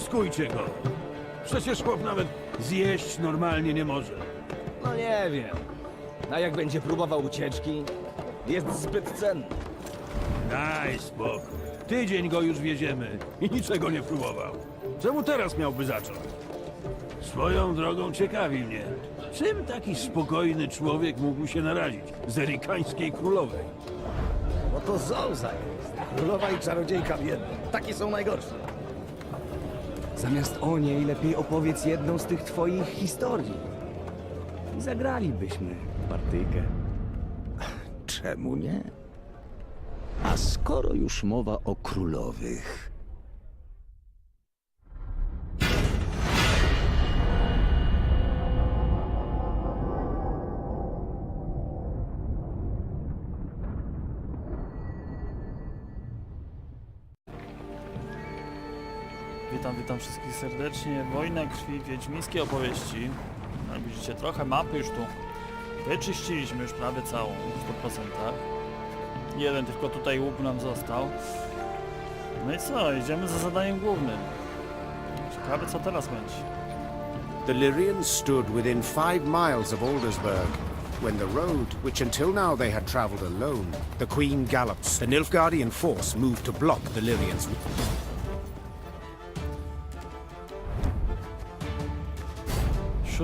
Zawoskujcie go. Przecież chłop nawet zjeść normalnie nie może. No nie wiem. A jak będzie próbował ucieczki? Jest zbyt cenny. Daj spokój. Tydzień go już wieziemy i niczego nie próbował. Czemu teraz miałby zacząć? Swoją drogą ciekawi mnie, czym taki spokojny człowiek mógł się narazić z erikańskiej królowej? Bo to Zouza jest. Królowa i czarodziejka w jednym. Takie są najgorsze. Zamiast o niej lepiej opowiedz jedną z tych twoich historii. I zagralibyśmy partyjkę. Czemu nie? A skoro już mowa o królowych... Witam wszystkich serdecznie. Wojna Krwi, Wiedźmińskie Opowieści. Jak widzicie, trochę mapy już tu wyczyściliśmy, już prawie całą, w 100%. Jeden tylko tutaj łuk nam został. No i co, idziemy za zadaniem głównym. Ciekawe co teraz będzie. The Lyrians stood within 5 miles of Aldersburg, when the road, which until now they had travelled alone, the Queen gallops. The Nilfgaardian force moved to block the Lyrians.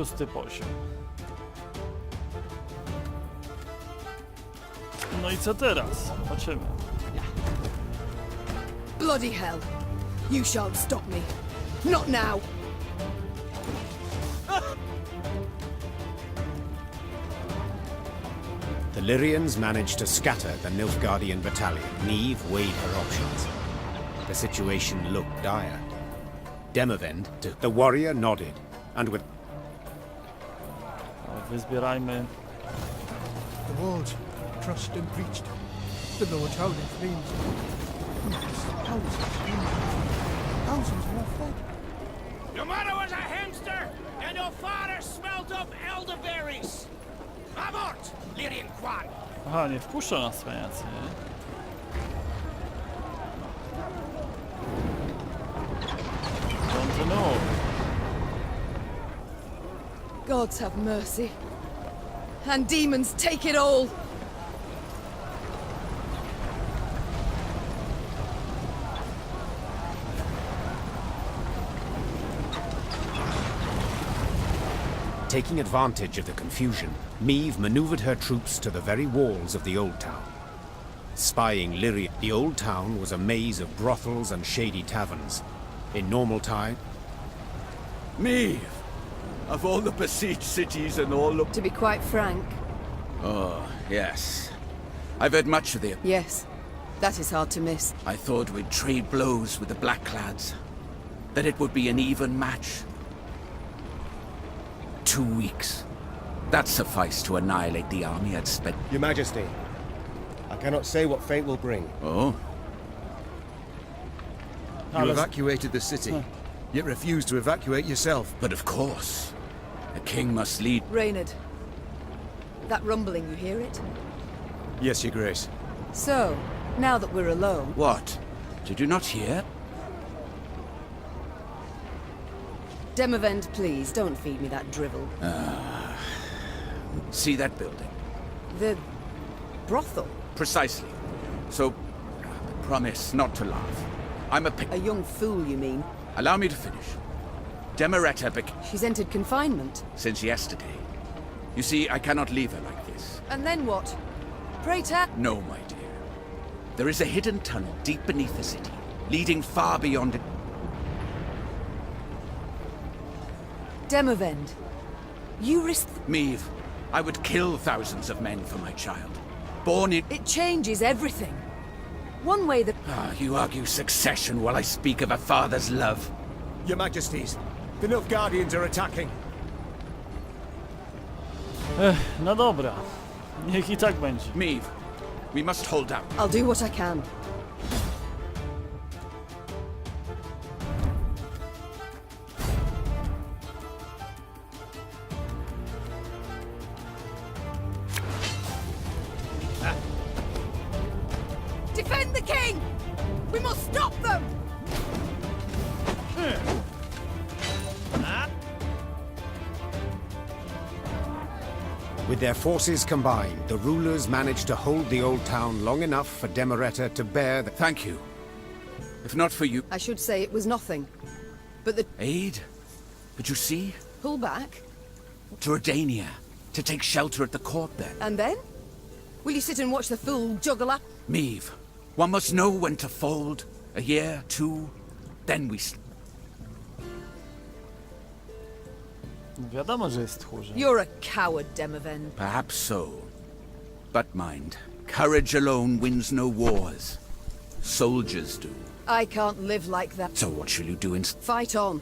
6. poziom. No i co teraz? Zobaczymy. Bloody hell! You shan't stop me. Not now! The Lyrians managed to scatter the Nilfgaardian battalion. Meve weighed her options. The situation looked dire. Demavend, the warrior, nodded, and with Wyzbierajmy. The walls crushed and breached. The lower town in flames. Thousands more fled. Your mother was a hamster, and your father smelt up elderberries. Abort, Lyrian Quan! Aha, nie wpuszcza nas cwaniacy. Kontynuuj. Gods have mercy. And demons take it all! taking advantage of the confusion, Meve maneuvered her troops to the very walls of the Old Town. Spying Lyrii, the Old Town was a maze of brothels and shady taverns. In normal time... Meve! Of all the besieged cities and all of... To be quite frank, Oh, yes. I've heard much of the... yes, that is hard to miss. I thought we'd trade blows with the Blackclads. That it would be an even match. 2 weeks. That sufficed to annihilate the army I'd spent... Your Majesty, I cannot say what fate will bring. Oh? You evacuated the city, yet refused to evacuate yourself. But of course. A king must lead... Reynard, that rumbling, you hear it? Yes, Your Grace. So, now that we're alone... What? Did you not hear? Demavend, please, don't feed me that drivel. See that building? The... brothel? Precisely. So, promise not to laugh. I'm a pick... A young fool, you mean? Allow me to finish. Demeretta She's entered confinement. since yesterday. You see, I cannot leave her like this. And then what? Pray tell... No, my dear. There is a hidden tunnel deep beneath the city, leading far beyond it. Demavend, you risk... Meve, I would kill thousands of men for my child. Born in... It changes everything. One way that... Ah, you argue succession while I speak of a father's love. Your Majesties, the Nilfgaardians are attacking. No dobra. Niech i tak będzie. Meve, we must hold out. I'll do what I can. Defend the king! We must stop them! With their forces combined, the rulers managed to hold the old town long enough for Demereta to bear the... Thank you. If not for you... I should say it was nothing. But the Aid? But you see? pull back, To Redania. To take shelter at the court there. and then? Will you sit and watch the fool juggle up? Meve, one must know when to fold. A year, two, then we... No wiadomo, że jest tchórzem. You're a coward, Demoven. Perhaps so. But mind, courage alone wins no wars. Soldiers do. I can't live like that. So what shall you do in... Fight on.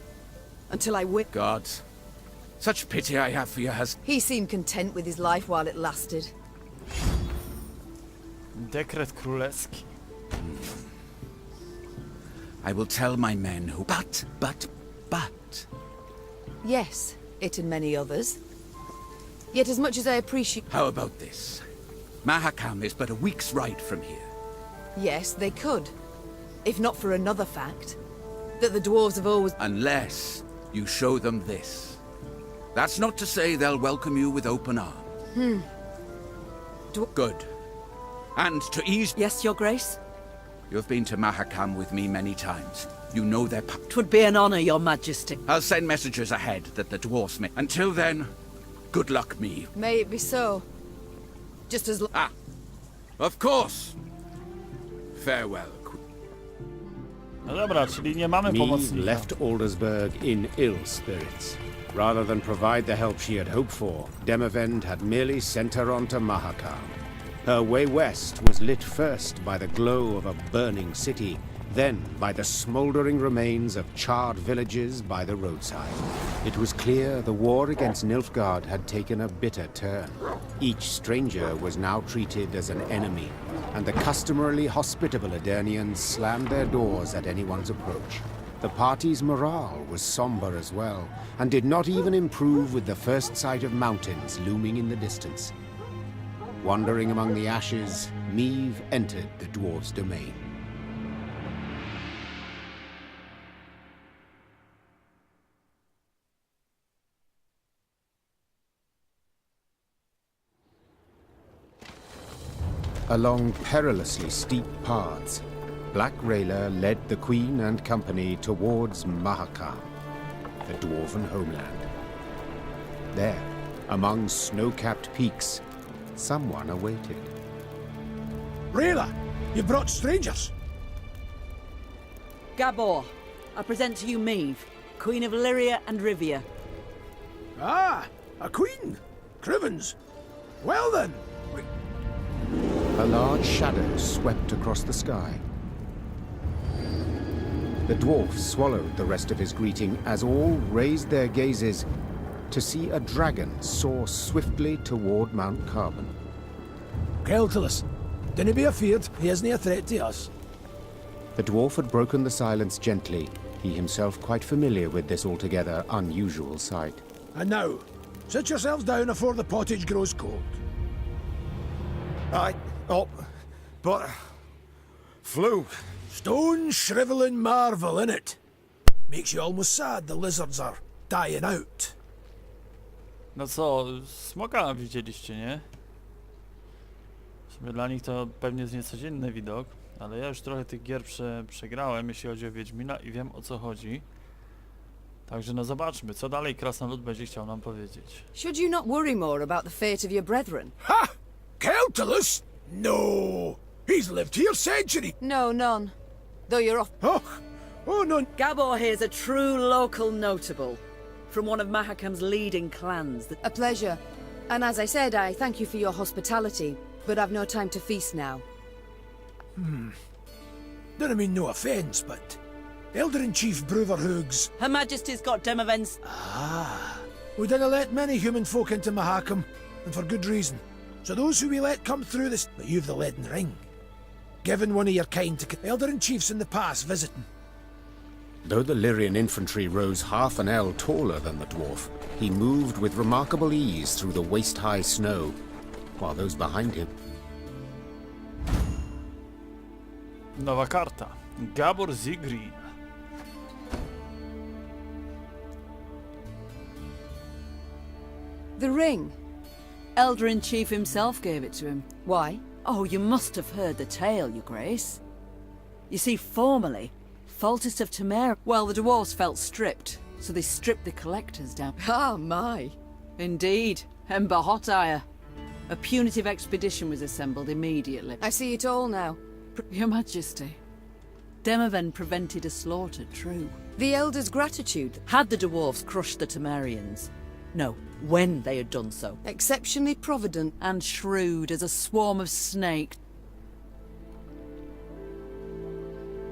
Until I win. Gods, such pity I have for your husband. He seemed content with his life while it lasted. Dekret królewski. I will tell my men who... But... Yes, it and many others. Yet as much as I appreciate... How about this? Mahakam is but a week's ride from here. Yes, they could. If not for another fact. That the dwarves have always... Unless you show them this. That's not to say they'll welcome you with open arms. Good. And to ease... Yes, your grace? You've been to Mahakam with me many times. You know their... 'Twould be an honor, your majesty. I'll send messengers ahead that the dwarfs may... Until then, good luck, Meve. May it be so. Just as... Ah, of course. Farewell, Queen. No dobra, czyli nie mamy Meve pomocnika. left Aldersburg in ill spirits. Rather than provide the help she had hoped for, Demavend had merely sent her on to Mahakam. Her way west was lit first by the glow of a burning city, then by the smouldering remains of charred villages by the roadside. It was clear the war against Nilfgaard had taken a bitter turn. Each stranger was now treated as an enemy, and the customarily hospitable Adernians slammed their doors at anyone's approach. The party's morale was somber as well, and did not even improve with the first sight of mountains looming in the distance. Wandering among the ashes, Meve entered the dwarves' domain. Along perilously steep paths, Black Rayla led the Queen and company towards Mahakam, the dwarven homeland. There, among snow-capped peaks, someone awaited. Rayla, you brought strangers. Gabor, I present to you Meve, Queen of Lyria and Rivia. Ah, a queen. Crivens. Well then. A large shadow swept across the sky. The dwarf swallowed the rest of his greeting as all raised their gazes to see a dragon soar swiftly toward Mount Carbon. Keltalus, dinna be afeard. He isn't a threat to us. The dwarf had broken the silence gently, he himself quite familiar with this altogether unusual sight. And now, sit yourselves down afore the pottage grows cold. Aye. Oh, but... flew. Stone shriveling marvel, innit? Makes you almost sad the lizards are dying out. No co, smoka widzieliście, nie? W sumie dla nich to pewnie jest niecodzienny widok, ale ja już trochę tych gier przegrałem, jeśli chodzi o Wiedźmina i wiem, o co chodzi. Także no zobaczmy, co dalej krasnolud będzie chciał nam powiedzieć. Should you not worry more about the fate of your brethren? Ha! Keltalus? No! He's lived here centuries. No, none. Though you're off... Oh, no. Gabor here is a true local notable, from one of Mahakam's leading clans. A pleasure. And as I said, I thank you for your hospitality, but I've no time to feast now. Didn't mean no offence, but... Elder-in-Chief Bruverhoogs. Her Majesty's got Demavend's... We didn't let many human folk into Mahakam, and for good reason. So those who we let come through this... But you've the leaden ring. Given one of your kind to... Elder-in-Chiefs in the past visiting. Though the Lyrian infantry rose half an ell taller than the dwarf, he moved with remarkable ease through the waist-high snow, while those behind him... Nowa karta. Gabor Zigrin. The ring. Elder-in-Chief himself gave it to him. Why? Oh, you must have heard the tale, Your Grace. You see, formerly, Foltest of Temeric... Well, the dwarves felt stripped, so they stripped the collectors down. Ah, my. Indeed, Ember Hotire. A punitive expedition was assembled immediately. I see it all now. Your Majesty, Demoven prevented a slaughter, true. The Elder's gratitude. Had the dwarves crushed the Temerians? No, when they had done so. Exceptionally provident. And shrewd as a swarm of snakes.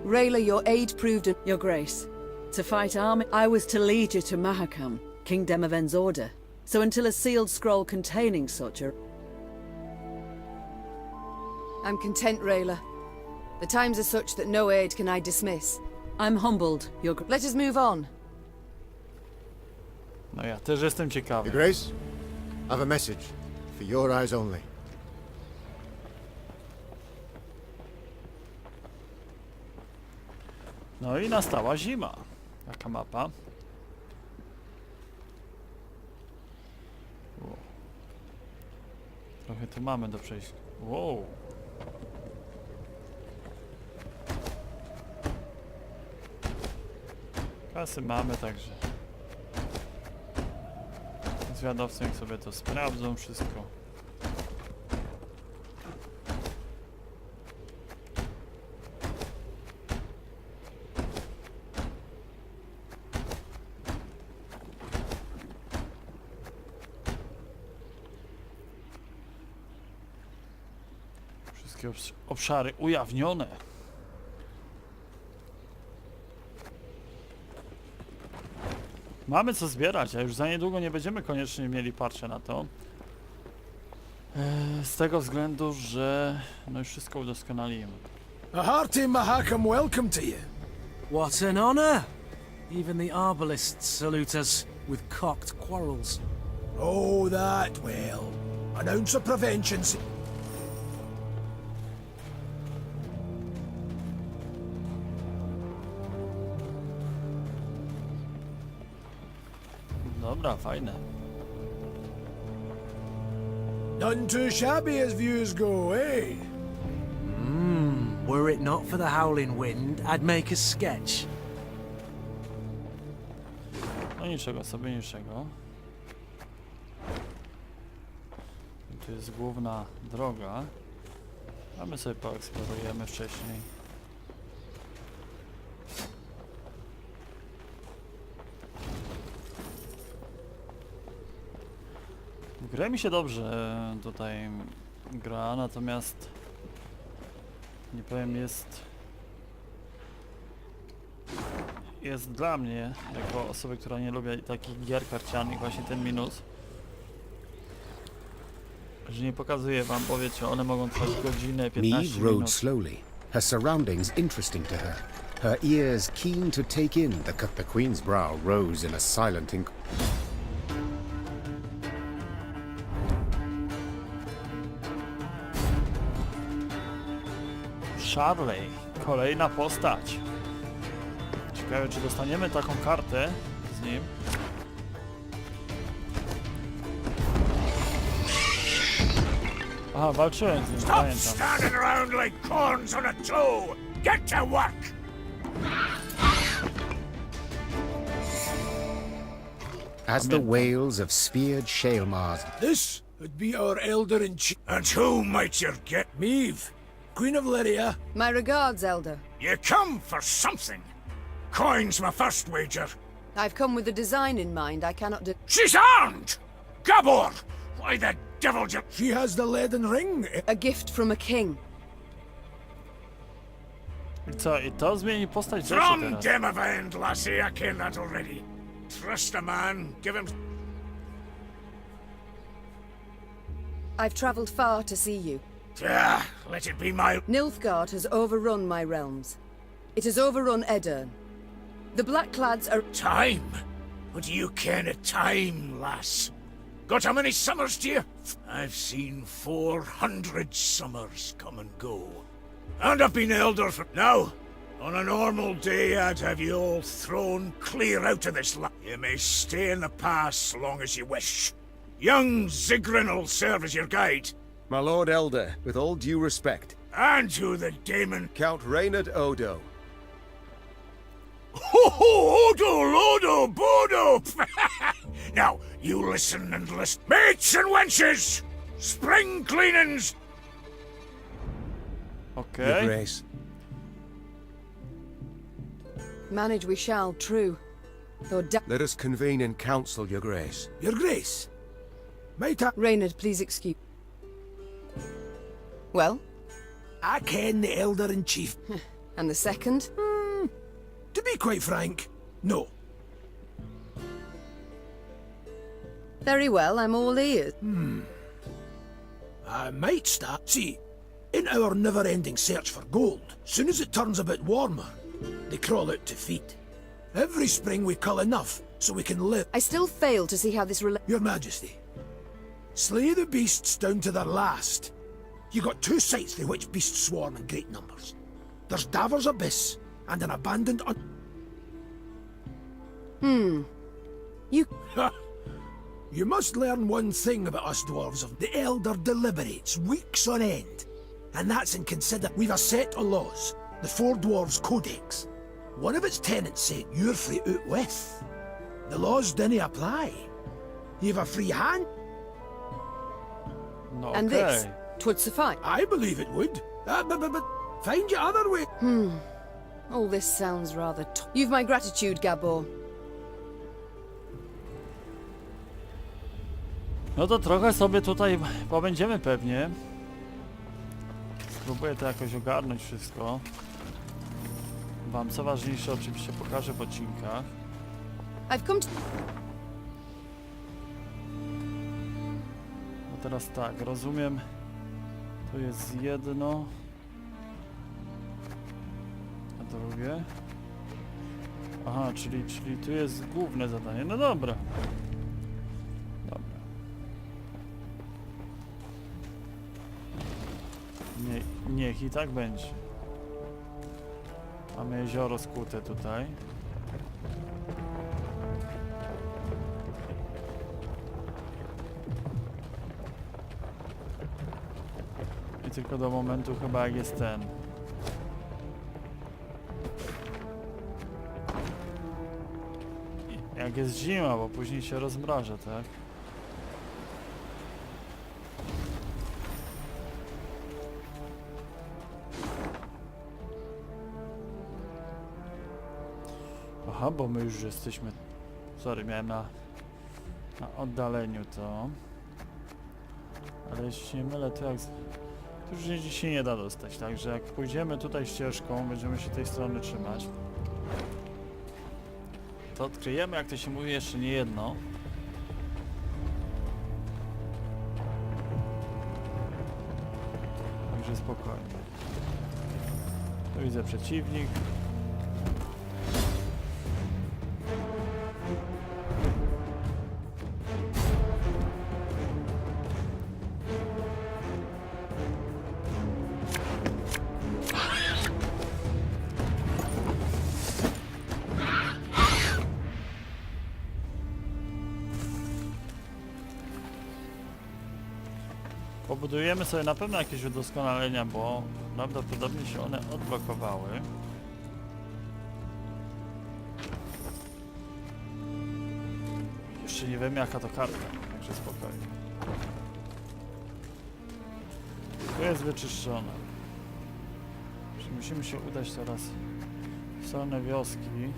Rayla, your aid proved an... Your Grace, to fight army, I was to lead you to Mahakam, King Demoven's order. So until a sealed scroll containing such a... I'm content, Rayla. The times are such that no aid can I dismiss. I'm humbled, Your Grace. Let us move on. No ja też jestem ciekawy. Your Grace, I have a message for your eyes only. No i nastała zima. Jaka mapa? Wow. Trochę tu mamy do przejścia. Wow. Kasy mamy, także zwiadowcy niech sobie to sprawdzą wszystko. Wszystkie obszary ujawnione. Mamy co zbierać, a już za niedługo nie będziemy koniecznie mieli parcia na to. Z tego względu, że no już wszystko udoskonalimy. A hearty Mahakam welcome to you. What an honor! Even the arbalists salute us with cocked quarrels. Oh, that, well, an ounce of prevention. Dobra, fajne. None too shabby as views go, eh? Were it not for the howling wind, I'd make a sketch. No niczego sobie, niczego. Tu jest główna droga. A my sobie poeksplorujemy wcześniej. W grę mi się dobrze tutaj gra, natomiast nie powiem, jest dla mnie, jako osoby, która nie lubi takich gier karcianych, właśnie ten minus, że nie pokazuję wam, bo wiecie, one mogą trwać godzinę, 15 Meve rode minut. slowly, her surroundings interesting to her, her ears keen to take in the Queen's brow rose in a silent Charley, kolejna postać. Ciekawe, czy dostaniemy taką kartę z nim. Aha, walczyłem z nim, pamiętam. standing around like corns on a toe! Get to work! as the wails of speared Shaelmars. This would be our elder-in-chief. And who might you get? Meve, Queen of Lyria. My regards, Elder. You come for something. Coin's my first wager. I've come with a design in mind I cannot do. She's armed! Gabor! Why the devil you... She has the leaden ring. A gift from a king. I co, i to zmieni postać rzeczy From teraz. Demavend, lassie, I ken that already. Trust a man, give him... I've travelled far to see you. Let it be my... Nilfgaard has overrun my realms. It has overrun Edirn. The Blackclads are... Time? What do you ken of time, lass? Got how many summers do you? I've seen 400 summers come and go. And I've been elder for... Now, on a normal day, I'd have you all thrown clear out of this land. You may stay in the pass long as you wish. Young Zigrin'll serve as your guide. My Lord Elder, with all due respect. And to the Daemon. Count Reynard Odo. Ho ho, Odo, Lodo, Bodo! Now, you listen and listen. Mates and wenches! Spring cleanings! Your Okej. Grace. Manage we shall, true. Though Let us convene in council, Your Grace. Your Grace. Might I... Reynard, please excuse. Well, I ken the Elder-in-Chief. and the second? To be quite frank, no. Very well, I'm all ears. I might start. See, in our never-ending search for gold, soon as it turns a bit warmer, they crawl out to feed. Every spring we cull enough so we can live. I still fail to see how this relates. Your Majesty, slay the beasts down to their last. You got two sites through which beasts swarm in great numbers. There's Davor's Abyss and an abandoned You... You must learn one thing about us dwarves. The Elder deliberates weeks on end. And that's in consider. We've a set of laws, the Four Dwarves Codex. One of its tenants said you're free out with. The laws didn't apply. You've a free hand. No, And okej. this? 'Twould suffice. I believe it would. But find your other way. All this sounds rather... You've my gratitude, Gabor. No to trochę sobie tutaj pobędziemy pewnie. Spróbuję to jakoś ogarnąć wszystko. Wam co ważniejsze oczywiście pokażę w odcinkach. I've come to... No teraz tak, rozumiem. Tu jest jedno. A drugie. Aha, czyli tu jest główne zadanie. No dobra. Dobra. Niech i tak będzie. Mamy jezioro skute tutaj. I tylko do momentu chyba jak jest ten. Jak jest zima, bo później się rozmraża, tak? Aha, bo my już jesteśmy... Sorry, miałem na oddaleniu to. Ale jeśli się nie mylę, to jak... To już gdzieś się nie da dostać, także jak pójdziemy tutaj ścieżką, będziemy się tej strony trzymać. To odkryjemy, jak to się mówi, jeszcze nie jedno. Także spokojnie. Tu widzę przeciwnik. Pobudujemy sobie na pewno jakieś udoskonalenia, bo prawdopodobnie się one odblokowały. Jeszcze nie wiem jaka to karta, także spokojnie. Tu jest wyczyszczone. Czyli musimy się udać teraz w stronę wioski.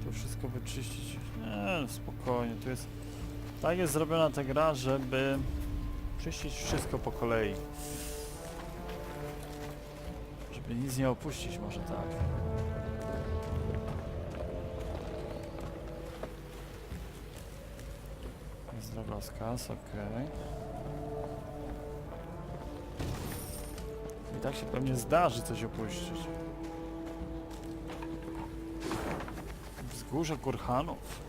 Tu wszystko wyczyścić. Nie, spokojnie, tu jest... Tak jest zrobiona ta gra, żeby czyścić wszystko po kolei. Żeby nic nie opuścić, może tak. Jest drogowskaz, okej. I tak się pewnie zdarzy coś opuścić. Wzgórze Kurhanów.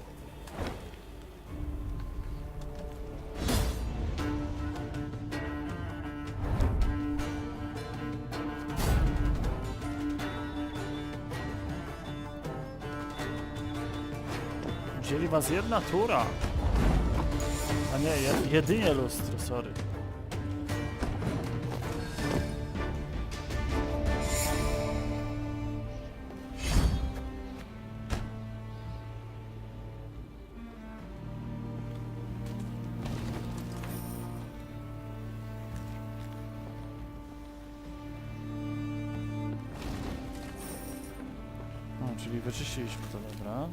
Dzieli was jedna tura. A nie, jedynie lustro, sorry. No, czyli wyczyściliśmy to, dobra.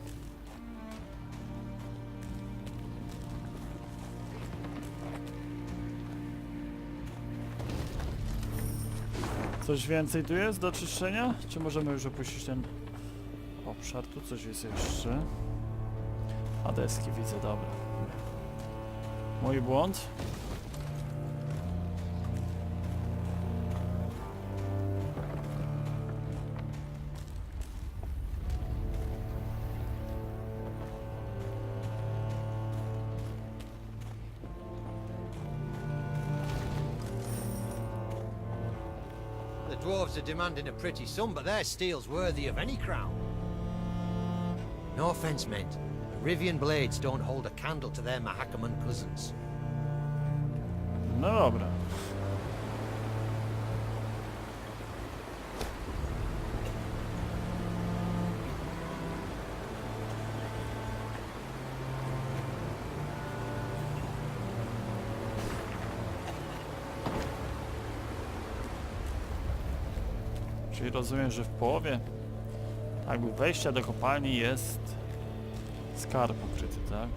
Coś więcej tu jest do czyszczenia? Czy możemy już opuścić ten obszar? Tu coś jest jeszcze. A deski widzę, dobra. Mój błąd. The dwarves are demanding a pretty sum, but their steel's worthy of any crown. No offense meant. The Rivian blades don't hold a candle to their Mahakaman cousins. No dobra. Czyli rozumiem, że w połowie jakby wejścia do kopalni jest skarb ukryty, tak?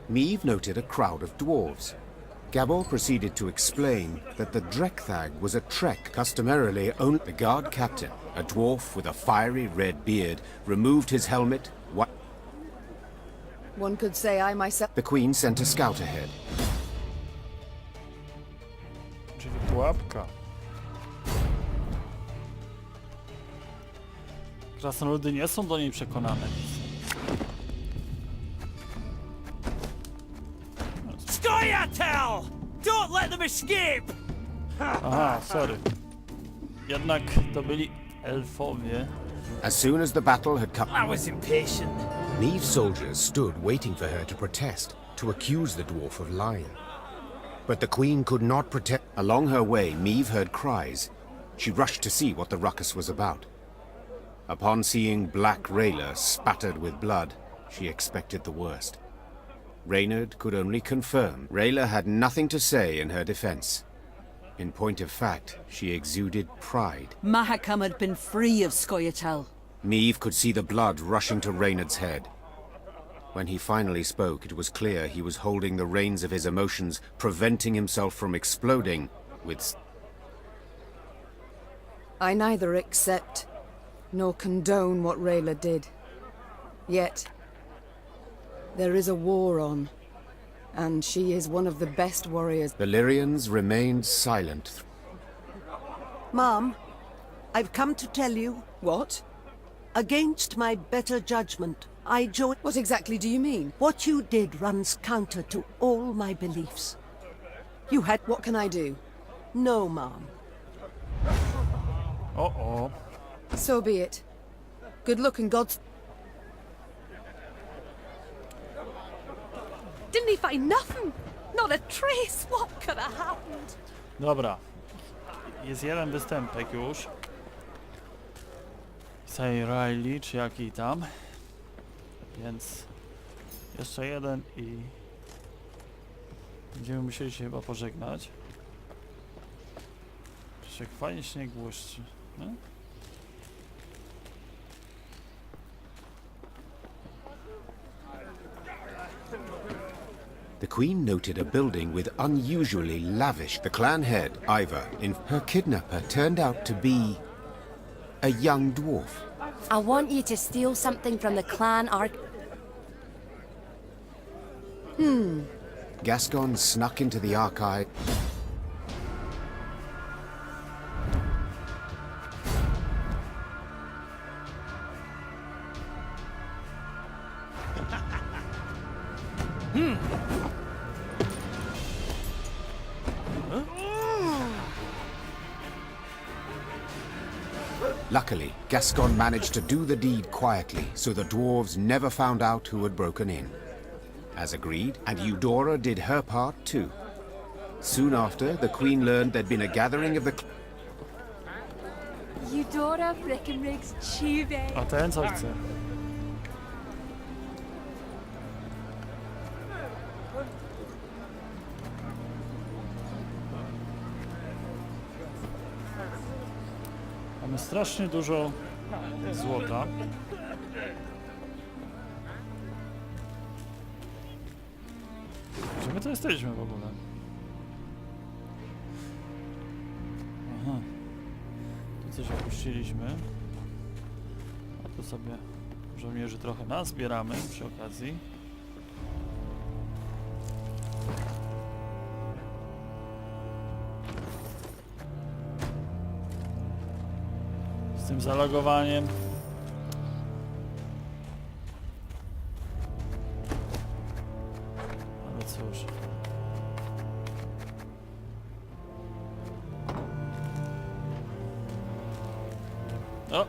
Meve noted a crowd of dwarves. Gabor proceeded to explain that the Drekthag was a trek customarily owned. The guard captain, a dwarf with a fiery red beard, removed his helmet. One could say I myself... The queen sent a scout ahead. Czyli pułapka. Krasnoludy nie są do niej przekonane. Scoia'tael! Don't let them escape! Aha, sorry. Jednak to byli elfowie. As soon as the battle had come, I was impatient. Meve's soldiers stood waiting for her to protest, to accuse the dwarf of lying. But the queen could not protect. Along her way, Meve heard cries. She rushed to see what the ruckus was about. Upon seeing Black Rayla spattered with blood, she expected the worst. Reynard could only confirm Rayla had nothing to say in her defense. In point of fact, she exuded pride. Mahakam had been free of Scoia'tael. Meve could see the blood rushing to Reynard's head. When he finally spoke, it was clear he was holding the reins of his emotions, preventing himself from exploding with... I neither accept nor condone what Rayla did. Yet, there is a war on, and she is one of the best warriors. The Lyrians remained silent. Mom, I've come to tell you... What? Against my better judgment, I joined... What exactly do you mean? What you did runs counter to all my beliefs. You had... What can I do? No, Mom. Uh-oh. So be it. Good luck and God's... Didn't he find nothing? Not a trace. What could have happened? Dobra. Jest jeden występek już. Say Riley, czy jaki tam. Więc jeszcze jeden i będziemy musieli się chyba pożegnać. Jeszcze fajnie śnieg błyszczy. Nie? The queen noted a building with unusually lavish... The clan head, Iva, in her kidnapper turned out to be a young dwarf. I want you to steal something from the clan Gascon snuck into the archive. Luckily, Gascon managed to do the deed quietly, so the dwarves never found out who had broken in. As agreed, and Eudora did her part too. Soon after, the Queen learned there'd been a gathering of the... Eudora Breckenrig's Chive. A ten co chce? Mamy strasznie dużo złota. Gdzie my to jesteśmy w ogóle? Aha. Tu coś opuściliśmy. A tu sobie żołnierzy trochę nazbieramy przy okazji. Z tym zalogowaniem. Ale cóż. O!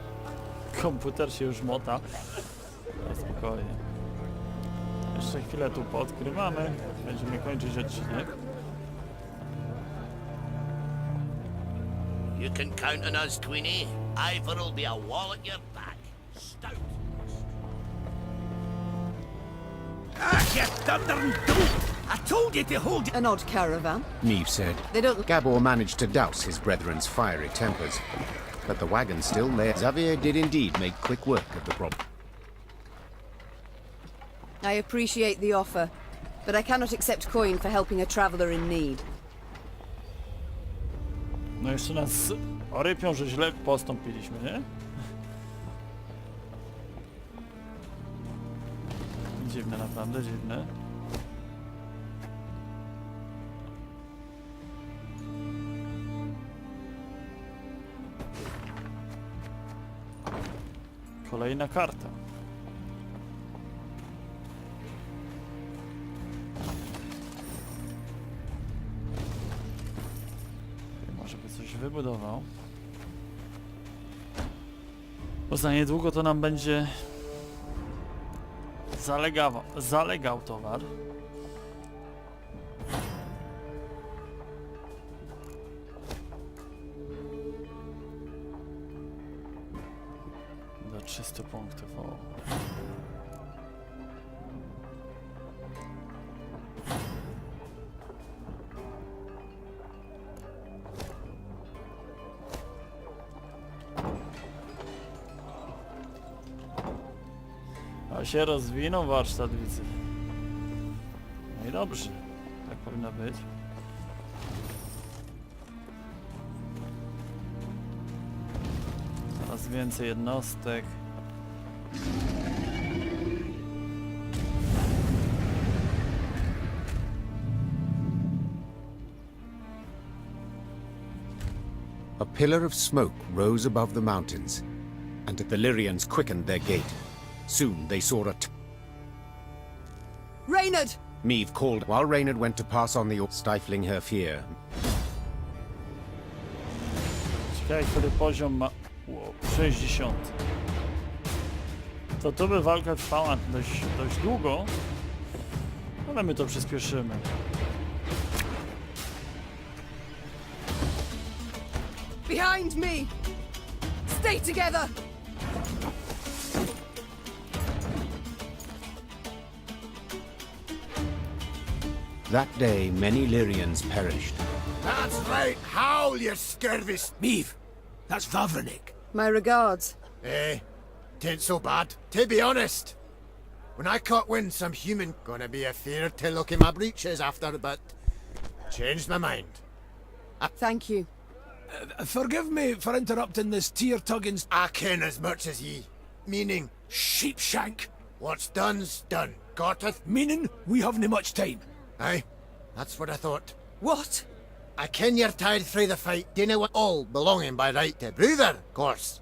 Komputer się już mota. No, spokojnie. Jeszcze chwilę tu podgrywamy. Będziemy kończyć odcinek. You can count on us, Queenie. Ivor'll be a wall at your back. Stout. I told you to hold An odd caravan. Meve said. They don't... Gabor managed to douse his brethren's fiery tempers, but the wagon still lay. Xavier did indeed make quick work of the problem. I appreciate the offer, but I cannot accept coin for helping a traveller in need. No jeszcze nas orypią, że źle postąpiliśmy, nie? Dziwne, naprawdę dziwne. Kolejna karta. Może by coś wybudował. Bo za niedługo to nam będzie zalegał towar. Do 300 punktów. O. A się rozwinął warsztat, widzę. No i dobrze. Tak powinno być. Coraz więcej jednostek. A pillar of smoke rose above the mountains, and the Lyrians quickened their gait. Soon they saw a Reynard! Meve called while Reynard went to pass on the stifling her fear. Ciekawe, który poziom ma... Wow, 60. To tu by walka trwała dość długo, ale my to przyspieszymy. Behind me! Stay together! That day, many Lyrians perished. That's right. Howl, you scurvy... Meve, that's Vavrenik. My regards. Eh, tain't so bad. To be honest, when I caught wind some human gonna be a fair to look in my breeches after, but changed my mind. Thank you. Forgive me for interrupting this tear-tugging... I ken as much as ye. Meaning, sheepshank. what's done's done. Gotteth? Meaning, we haven't much time. Aye, that's what I thought. What? I ken you're tired through the fight, dinna want all belonging by right to Brother, of course.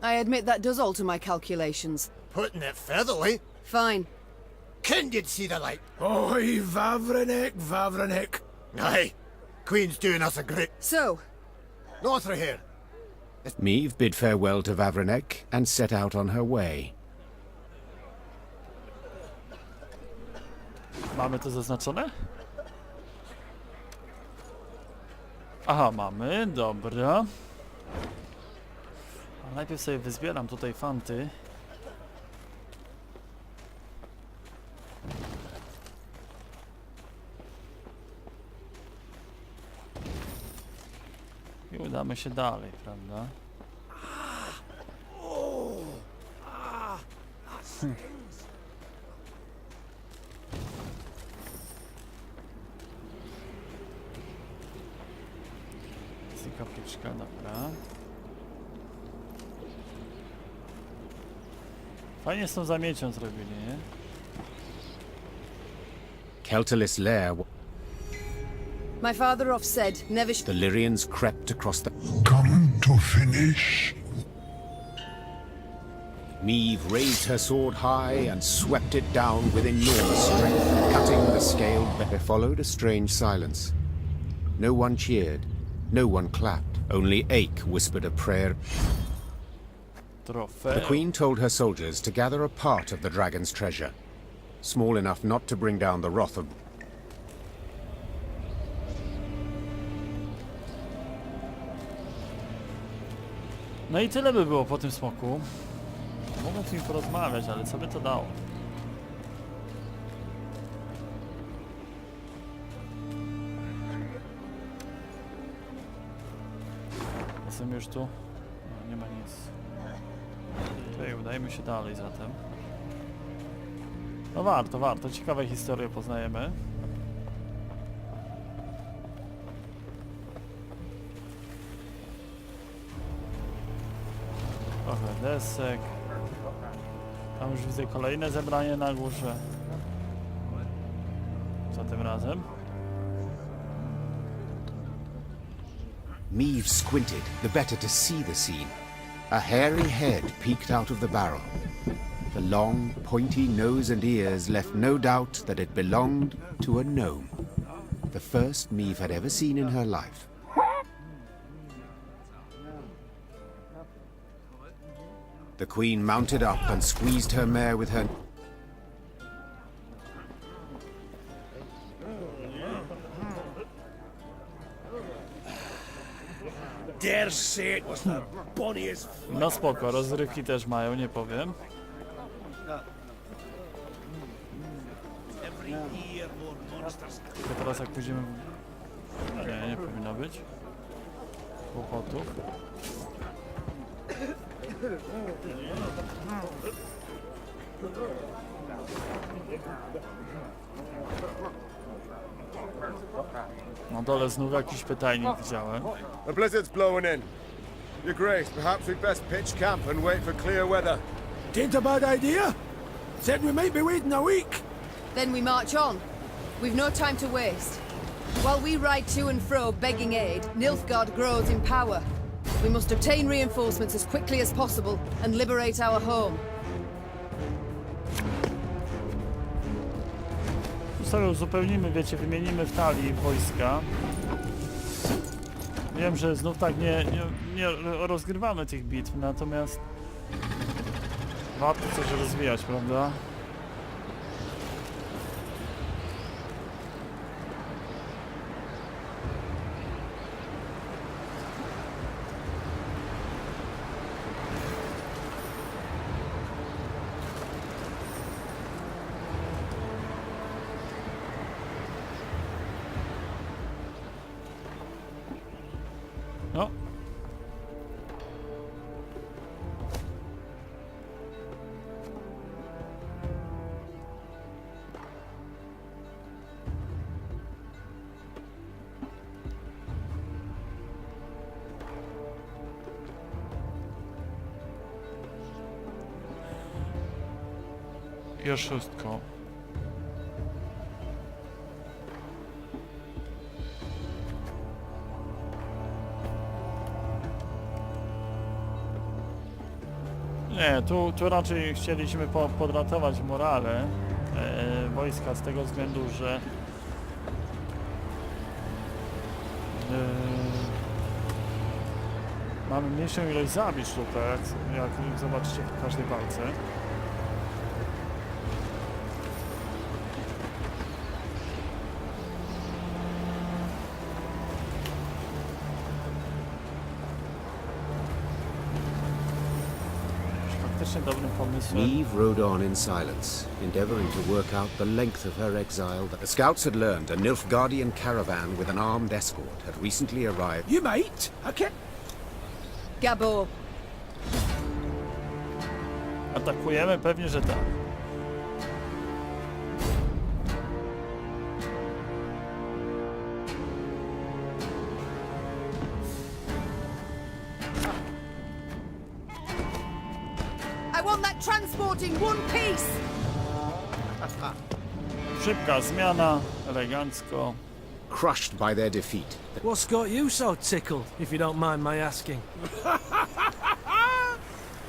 I admit that does alter my calculations. Putting it featherly, Fine. ken you'd see the light. Oi, Vavrenik, Vavrenik. Aye, Queen's doing us a great... So, No through here. Meve bid farewell to Vavrenek and set out on her way. Mamy to zaznaczone? Aha, mamy, dobra. A najpierw sobie wyzbieram tutaj fanty. I udamy się dalej, prawda? Kapliczka, dobra. Fajnie z tą zamiecią zrobili, nie? Keltalis lair, my father oft said, never the Lyrians crept across the... Come to finish. Meve raised her sword high and swept it down with enormous strength, cutting the scale. There followed a strange silence. No one cheered. No one clapped. Only Ache whispered a prayer. The queen told her soldiers to gather a part of the dragon's treasure, small enough not to bring down the wrath of... No i tyle by było po tym smoku. Mogę z nim porozmawiać, ale co by to dało? Jestem już tu. No, nie ma nic. Okej, udajemy się dalej zatem. No warto. Ciekawe historie poznajemy. Trochę desek. Tam już widzę kolejne zebranie na górze. Co tym razem? Meve squinted, the better to see the scene. A hairy head peeked out of the barrel. The long, pointy nose and ears left no doubt that it belonged to a gnome. The first Meve had ever seen in her life. The queen mounted up and squeezed her mare with her... Dare say it was the bonniest... No spoko, rozrywki też mają, nie powiem. Tylko teraz jak pójdziemy... Nie powinno być. Kłopotów. Na dole znów jakiś pytajnik widziałem. The blizzard's blowing in. Your Grace, perhaps we'd best pitch camp and wait for clear weather. Tain't a bad idea. Said we might be waiting a week. Then we march on. We've no time to waste. While we ride to and fro begging aid, Nilfgaard grows in power. We must obtain reinforcements as quickly as possible and liberate our home. Tu sobie uzupełnimy, wiecie, wymienimy w talii wojska. Wiem, że znów tak nie rozgrywamy tych bitw, natomiast warto coś rozwijać, prawda? No. I oszustko. Nie, tu raczej chcieliśmy podratować morale wojska z tego względu, że Mamy mniejszą ilość zabić tutaj, jak zobaczycie w każdej walce. Dobrym pomysłem. Meve rode on in silence, endeavoring to work out the length of her exile. The scouts had learned a Nilfgaardian caravan with an armed escort had recently arrived. You might. I can't. Gabor, Atakujemy? Pewnie, że tak. I want that transport in one piece! Szybka zmiana, elegancko. Crushed by their defeat, What's got you so tickled, if you don't mind my asking?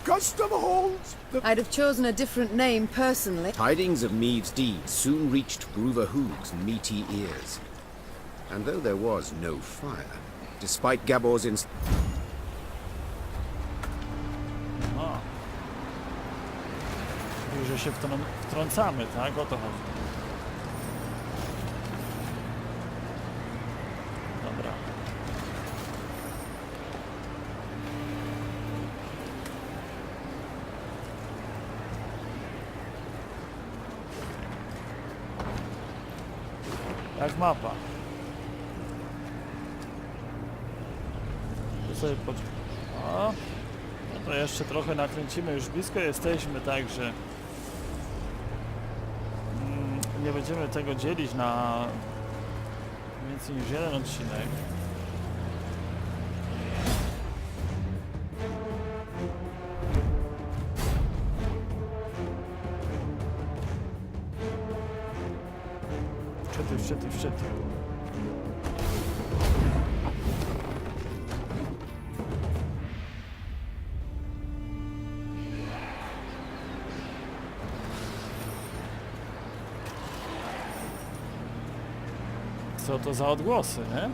Custom holds. I'd have chosen a different name personally. tidings of Meve's deeds soon reached Bruvahug's meaty ears. And though there was no fire, despite Gabor's No. Już, że się wtrącamy, tak? O to chodzi. Dobra. Jak mapa. Tu sobie o, no to jeszcze trochę nakręcimy, już blisko jesteśmy, także nie będziemy tego dzielić na więcej niż jeden odcinek. Wczyty. Co to za odgłosy, nie?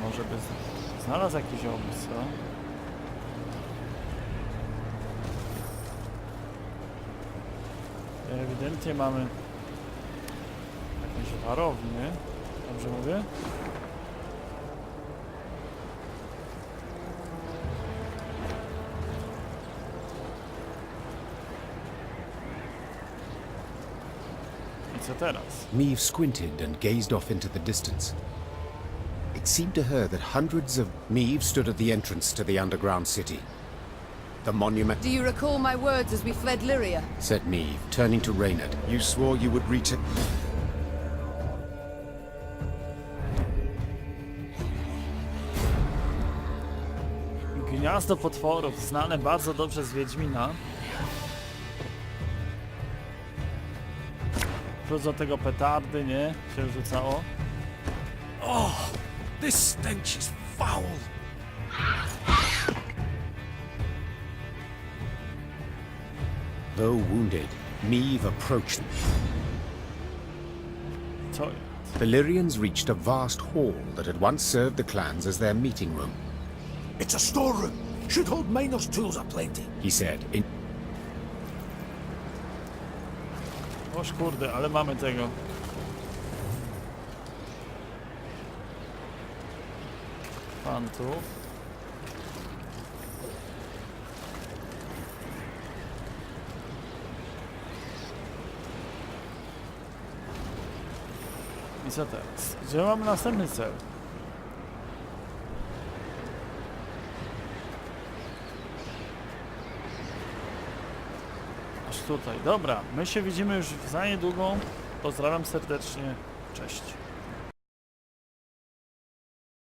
Może by znalazł jakiś obóz, co? Ewidentnie mamy jakąś warownię. Dobrze mówię? I co teraz? Meve squinted and gazed off into the distance. It seemed to her that hundreds of Meve stood at the entrance to the underground city. The monument... Do you recall my words as we fled Lyria? said Meve, turning to Reynard. You swore you would reach it. Gniazdo potworów, znane bardzo dobrze z Wiedźmina. Plus do tego petardy, nie? Się rzucało. Oh, this stench is foul. Though wounded, Meve approached them. Co jest? The Lyrians reached a vast hall that had once served the clans as their meeting room. It's a storeroom. Should hold miners' tools aplenty. He said, in Oż kurde, ale mamy tego. Fantów. I co teraz? Gdzie mamy następny cel? Aż tutaj. Dobra, my się widzimy już za niedługo. Pozdrawiam serdecznie. Cześć.